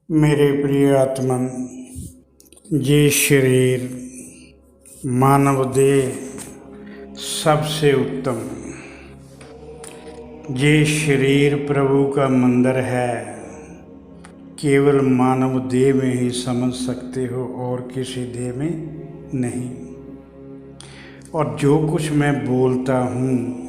मेरे प्रिय आत्मन, ये शरीर मानव देह सबसे उत्तम। ये शरीर प्रभु का मंदिर है। केवल मानव देह में ही समझ सकते हो और किसी देह में नहीं। और जो कुछ मैं बोलता हूँ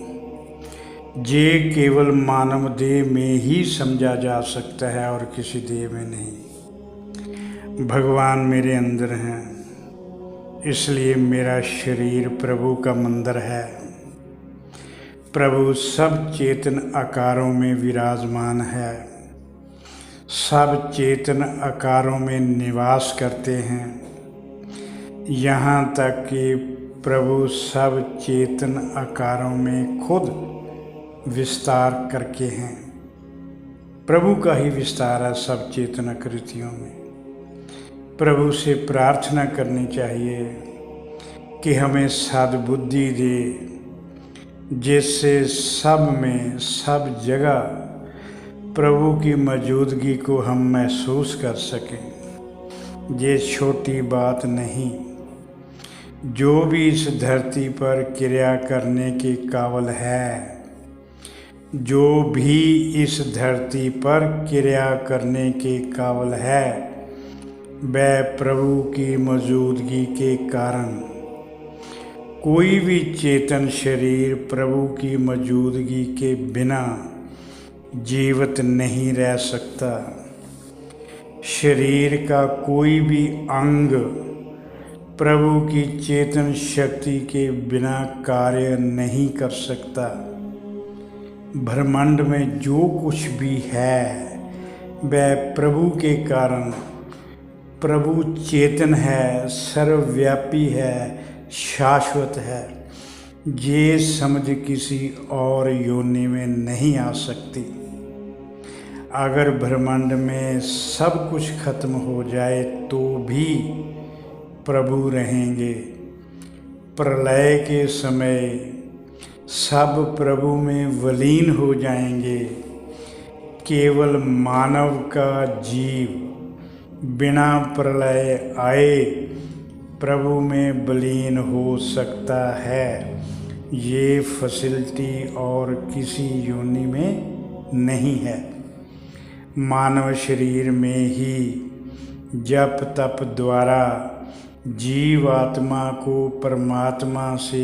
ये केवल मानव देह में ही समझा जा सकता है और किसी देह में नहीं। भगवान मेरे अंदर हैं, इसलिए मेरा शरीर प्रभु का मंदिर है। प्रभु सब चेतन आकारों में विराजमान है, सब चेतन आकारों में निवास करते हैं। यहाँ तक कि प्रभु सब चेतन आकारों में खुद विस्तार करके हैं। प्रभु का ही विस्तार है सब चेतन आकृतियों में। प्रभु से प्रार्थना करनी चाहिए कि हमें सद्बुद्धि दे, जिससे सब में सब जगह प्रभु की मौजूदगी को हम महसूस कर सकें। ये छोटी बात नहीं। जो भी इस धरती पर क्रिया करने के काबिल है, जो भी इस धरती पर क्रिया करने के काबिल है, वह प्रभु की मौजूदगी के कारण। कोई भी चेतन शरीर प्रभु की मौजूदगी के बिना जीवित नहीं रह सकता। शरीर का कोई भी अंग प्रभु की चेतन शक्ति के बिना कार्य नहीं कर सकता। ब्रह्मांड में जो कुछ भी है वह प्रभु के कारण। प्रभु चेतन है, सर्वव्यापी है, शाश्वत है। ये समझ किसी और योनि में नहीं आ सकती। अगर ब्रह्मांड में सब कुछ खत्म हो जाए तो भी प्रभु रहेंगे। प्रलय के समय सब प्रभु में विलीन हो जाएंगे। केवल मानव का जीव बिना प्रलय आए प्रभु में विलीन हो सकता है। ये फैसिलिटी और किसी योनि में नहीं है। मानव शरीर में ही जप तप द्वारा जीव आत्मा को परमात्मा से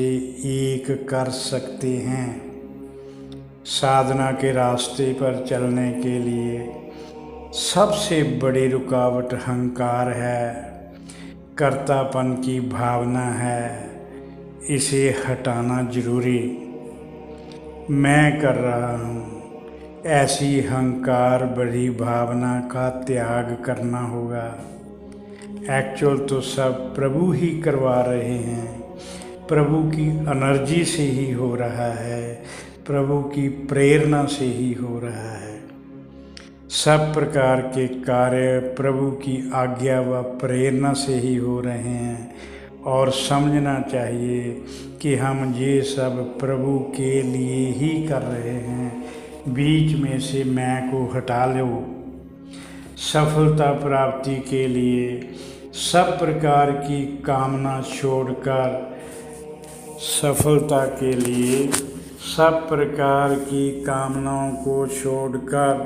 एक कर सकते हैं। साधना के रास्ते पर चलने के लिए सबसे बड़ी रुकावट अहंकार है, कर्तापन की भावना है। इसे हटाना जरूरी। मैं कर रहा हूँ। ऐसी अहंकार बड़ी भावना का त्याग करना होगा। एक्चुअल तो सब प्रभु ही करवा रहे हैं। प्रभु की एनर्जी से ही हो रहा है, प्रभु की प्रेरणा से ही हो रहा है। सब प्रकार के कार्य प्रभु की आज्ञा व प्रेरणा से ही हो रहे हैं। और समझना चाहिए कि हम ये सब प्रभु के लिए ही कर रहे हैं। बीच में से मैं को हटा लो। सफलता प्राप्ति के लिए सब प्रकार की कामना छोड़कर, सफलता के लिए सब प्रकार की कामनाओं को छोड़कर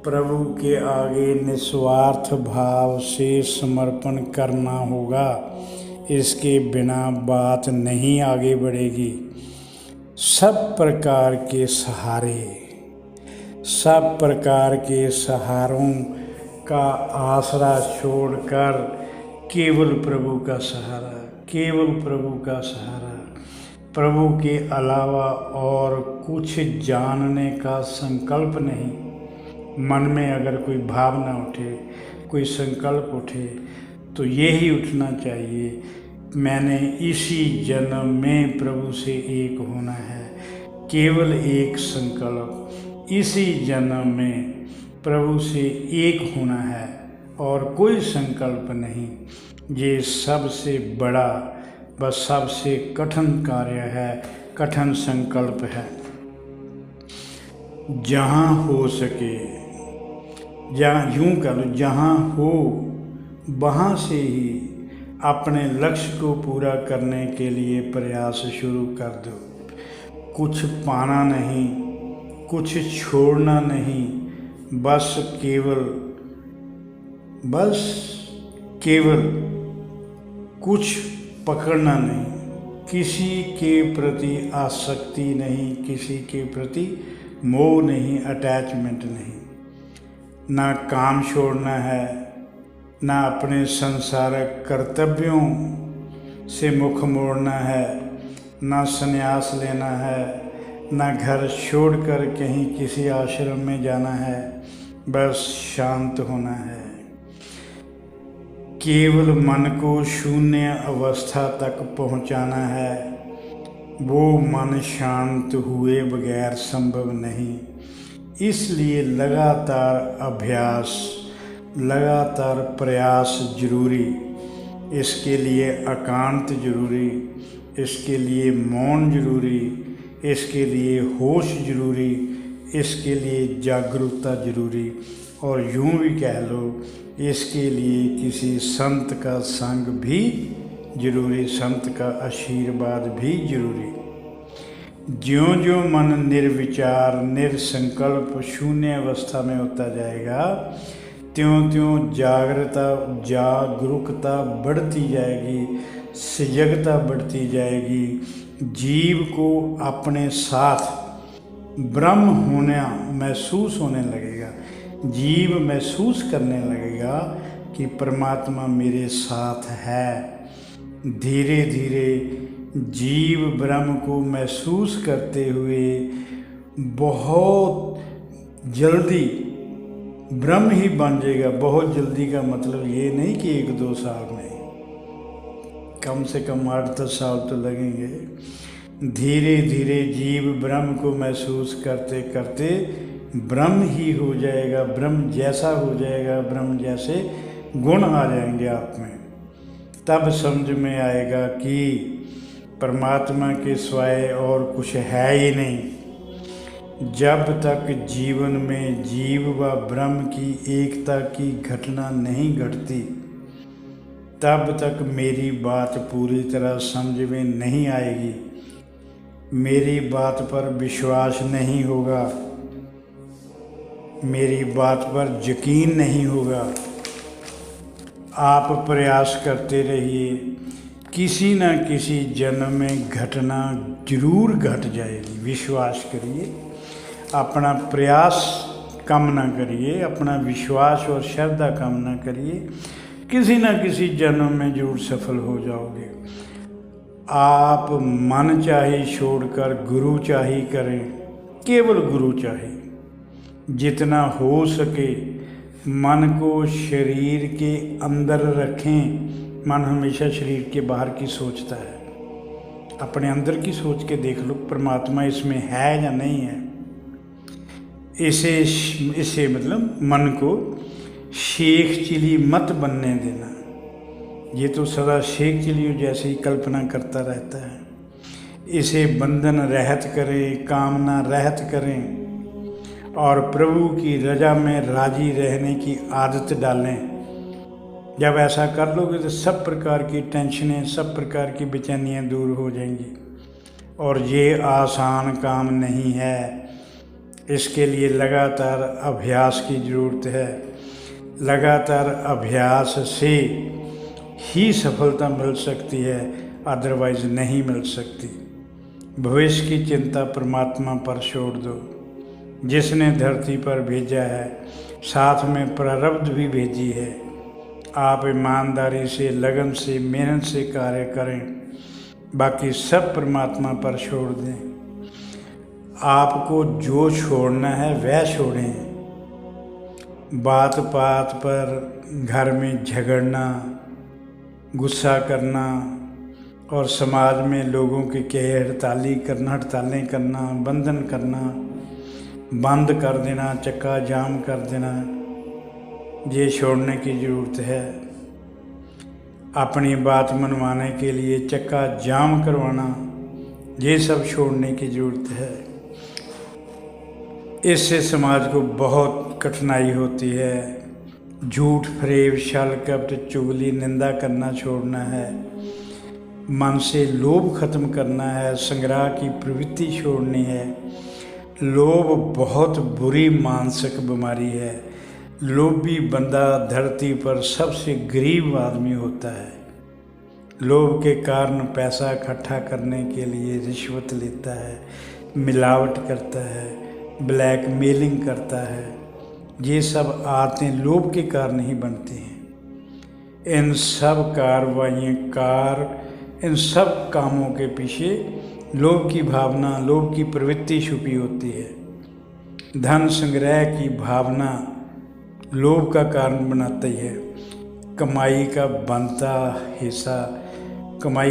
प्रभु के आगे निस्वार्थ भाव से समर्पण करना होगा। इसके बिना बात नहीं आगे बढ़ेगी। सब प्रकार के सहारे, सब प्रकार के सहारों का आसरा छोड़कर केवल प्रभु का सहारा, केवल प्रभु का सहारा। प्रभु के अलावा और कुछ जानने का संकल्प नहीं। मन में अगर कोई भावना उठे, कोई संकल्प उठे तो यही उठना चाहिए, मैंने इसी जन्म में प्रभु से एक होना है। केवल एक संकल्प, इसी जन्म में प्रभु से एक होना है और कोई संकल्प नहीं। ये सबसे बड़ा व सबसे कठिन कार्य है, कठिन संकल्प है। जहाँ हो सके जहाँ यूँ कह लो, जहाँ हो वहाँ से ही अपने लक्ष्य को पूरा करने के लिए प्रयास शुरू कर दो। कुछ पाना नहीं, कुछ छोड़ना नहीं, बस केवल कुछ पकड़ना नहीं, किसी के प्रति आसक्ति नहीं, किसी के प्रति मोह नहीं, अटैचमेंट नहीं। ना काम छोड़ना है, ना अपने संसारिक कर्तव्यों से मुख मोड़ना है, ना संन्यास लेना है, ना घर छोड़कर कहीं किसी आश्रम में जाना है, बस शांत होना है। केवल मन को शून्य अवस्था तक पहुंचाना है। वो मन शांत हुए बगैर संभव नहीं। इसलिए लगातार अभ्यास, लगातार प्रयास जरूरी। इसके लिए एकांत जरूरी, इसके लिए मौन जरूरी, इसके लिए होश जरूरी, इसके लिए जागरूकता जरूरी, और यूँ भी कह लो इसके लिए किसी संत का संग भी जरूरी, संत का आशीर्वाद भी जरूरी। ज्यों ज्यों मन निर्विचार, निरसंकल्प, शून्य अवस्था में होता जाएगा, त्यों त्यों जागरूकता बढ़ती जाएगी, सजगता बढ़ती जाएगी। जीव को अपने साथ ब्रह्म होना महसूस होने लगेगा। जीव महसूस करने लगेगा कि परमात्मा मेरे साथ है। धीरे धीरे जीव ब्रह्म को महसूस करते हुए बहुत जल्दी ब्रह्म ही बन जाएगा। बहुत जल्दी का मतलब ये नहीं कि 1-2 साल में, कम से कम 8-10 साल तो लगेंगे। धीरे धीरे जीव ब्रह्म को महसूस करते करते ब्रह्म ही हो जाएगा, ब्रह्म जैसा हो जाएगा, ब्रह्म जैसे गुण आ जाएंगे आप में। तब समझ में आएगा कि परमात्मा के सिवाय और कुछ है ही नहीं। जब तक जीवन में जीव व ब्रह्म की एकता की घटना नहीं घटती, तब तक मेरी बात पूरी तरह समझ में नहीं आएगी, मेरी बात पर विश्वास नहीं होगा, मेरी बात पर यकीन नहीं होगा। आप प्रयास करते रहिए, किसी न किसी जन्म में घटना जरूर घट जाएगी। विश्वास करिए, अपना प्रयास कम ना करिए, अपना विश्वास और श्रद्धा कम ना करिए, किसी न किसी जन्म में जरूर सफल हो जाओगे। आप मन चाहे छोड़कर गुरु चाहे करें, केवल गुरु चाहे। जितना हो सके मन को शरीर के अंदर रखें। मन हमेशा शरीर के बाहर की सोचता है। अपने अंदर की सोच के देख लो, परमात्मा इसमें है या नहीं है। इसे मतलब मन को शेख चिली मत बनने देना। ये तो सदा शेख चिलियों जैसे ही कल्पना करता रहता है। इसे बंधन रहित करें, कामना रहित करें और प्रभु की रजा में राजी रहने की आदत डालें। जब ऐसा कर लोगे तो सब प्रकार की टेंशनें, सब प्रकार की बेचैनियाँ दूर हो जाएंगी। और ये आसान काम नहीं है, इसके लिए लगातार अभ्यास की ज़रूरत है। लगातार अभ्यास से ही सफलता मिल सकती है, अदरवाइज़ नहीं मिल सकती। भविष्य की चिंता परमात्मा पर छोड़ दो, जिसने धरती पर भेजा है, साथ में प्रारब्ध भी भेजी है। आप ईमानदारी से, लगन से, मेहनत से कार्य करें, बाकी सब परमात्मा पर छोड़ दें। आपको जो छोड़ना है वह छोड़ें। बात बात पर घर में झगड़ना, गुस्सा करना और समाज में लोगों के कहे हड़तालें करना, बंधन करना, बंद कर देना, चक्का जाम कर देना, ये छोड़ने की ज़रूरत है। अपनी बात मनवाने के लिए चक्का जाम करवाना, ये सब छोड़ने की ज़रूरत है। इससे समाज को बहुत कठिनाई होती है। झूठ, फरेब, छल, कपट, चुगली, निंदा करना छोड़ना है। मन से लोभ खत्म करना है। संग्रह की प्रवृत्ति छोड़नी है। लोभ बहुत बुरी मानसिक बीमारी है। लोभी बंदा धरती पर सबसे गरीब आदमी होता है। लोभ के कारण पैसा इकट्ठा करने के लिए रिश्वत लेता है, मिलावट करता है, ब्लैकमेलिंग करता है। ये सब आदतें लोभ के कारण ही बनती हैं। इन सब कामों के पीछे लोभ की भावना, लोभ की प्रवृत्ति छुपी होती है। धन संग्रह की भावना लोभ का कारण बनाती है। कमाई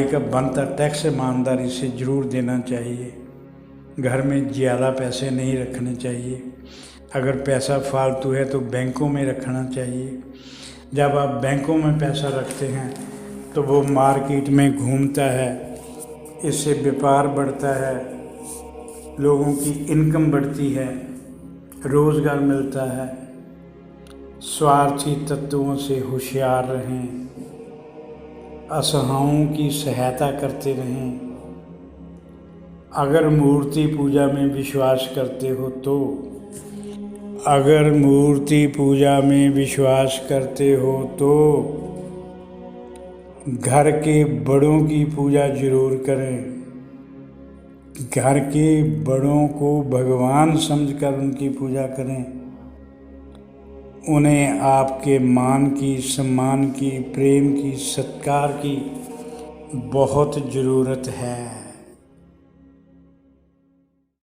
का बनता टैक्स ईमानदारी से ज़रूर देना चाहिए। घर में ज़्यादा पैसे नहीं रखने चाहिए। अगर पैसा फालतू है तो बैंकों में रखना चाहिए। जब आप बैंकों में पैसा रखते हैं तो वो मार्केट में घूमता है, इससे व्यापार बढ़ता है, लोगों की इनकम बढ़ती है, रोज़गार मिलता है। स्वार्थी तत्वों से होशियार रहें, असहायों की सहायता करते रहें। अगर मूर्ति पूजा में विश्वास करते हो तो घर के बड़ों की पूजा जरूर करें। घर के बड़ों को भगवान समझकर उनकी पूजा करें। उन्हें आपके मान की, सम्मान की, प्रेम की, सत्कार की बहुत ज़रूरत है।